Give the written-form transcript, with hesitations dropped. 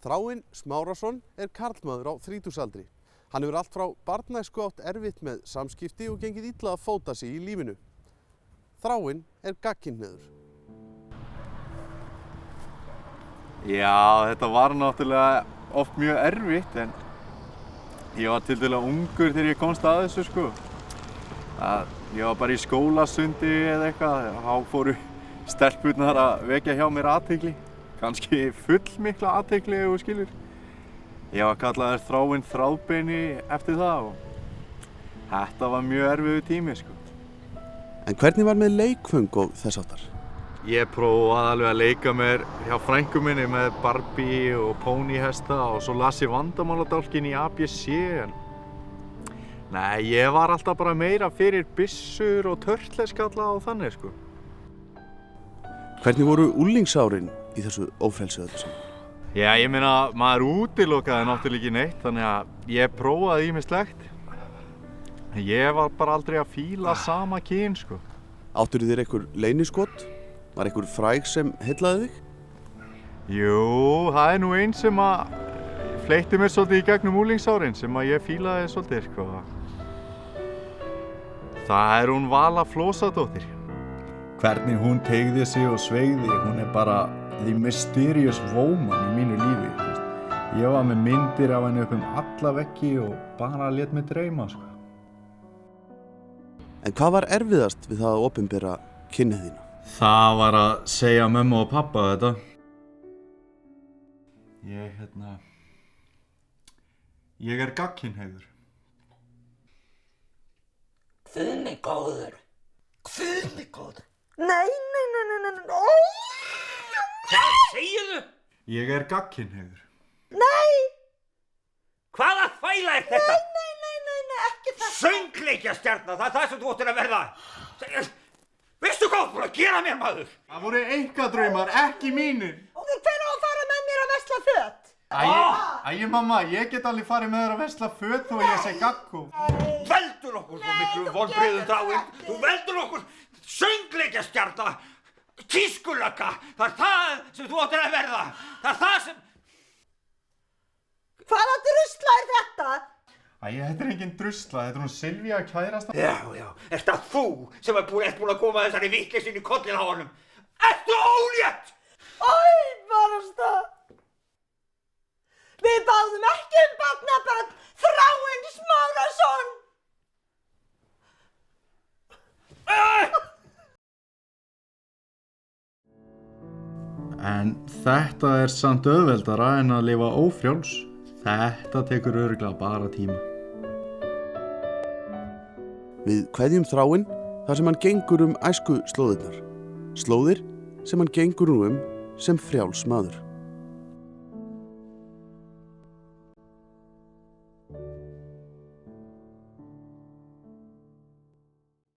Þráinn Smárason karlmaður á þrítugsaldri. Hann hefur allt frá barnæsku átt erfitt með samskipti og gengið illa að fóta sig í lífinu. Þráinn gagnkynhneigður. Já, þetta var náttúrulega oft mjög erfitt, en ég var tiltölulega ungur þegar ég komst að þessu, sko. Ég var bara í skólasundi eða eitthvað, þá fóru stelpurnar að vekja hjá mér athygli. Kannski fullmikla athygli, ef þú skilur. Ég var kallaður Þráinn Þráðbeini eftir það og þetta var mjög erfiður tími, sko. En hvernig var með leikföng og þess háttar? Ég prófaði alveg að leika mér hjá frænku minni með Barbie og póníhesta og svo las ég Vandamáladálkinn í ABC, en nei, ég var alltaf bara meira fyrir byssur og törtleskalla og þannig, sko. Hvernig voru unglingsárin í þessu ófrelsi öllu saman? Já, ég meina, maður útilokaði náttúrulega ekki neitt, þannig að ég prófaði ýmislegt. Ég var bara aldrei að fíla sama kyn, sko. Áttirðu þér einhver leyniskot? Var einhver fræg sem heillaði þig? Jú, það nú ein sem að fleytti mér svolítið í gegnum unglingsárin sem að ég fílaði svolítið, sko. Það hún Vala Flósadóttir. Hvernig hún teygði sig og sveigði, hún bara the mysterious woman í mínu lífi. Ég var með myndir af henni upp alla veggi og bara lét mig dreyma, sko. En hvað var erfiðast við það að opinbera kynið þína? Það var að segja mömmu og pappa þetta. Ég gagnkynhneigður. Guð mig góður. Nei. Hvað segirðu? Ég gagnkynhneigður. Nei. Hvaða þvæla þetta? Nei, ekki þetta. Söngleikjastjarna, það það sem þú ættir að verða. Veistu hvað þú búin að gera mér, maður? Það voru einkadraumar, ekki mínir. Og hver á að fara með mér að versla föt? Æ, mamma, ég get alveg farið með þér að versla föt þó ég segi gaggó. Veldur okkur svo miklu vonbrigðum, Þráinn. Þú veldur okkur söngleikjastjarna, tískulögga. Það það sem þú ættir að verða. Það það sem... Hvaða drusla þetta? Þetta engin drusla, þetta hún Silvía kærasta. Já, er það þú sem búin að koma þessari vitleysu inn í kollinn á honum? Ertu ólétt? Barasta! Við báðum ekki barnabörn, Þráinn Smárason! En þetta samt auðveldara en að lifa ófrjáls. Þetta tekur örugglega bara tíma. Við kveðjum Þráinn þar sem hann gengur æsku slóðirnar. Slóðir sem hann gengur sem frjáls maður.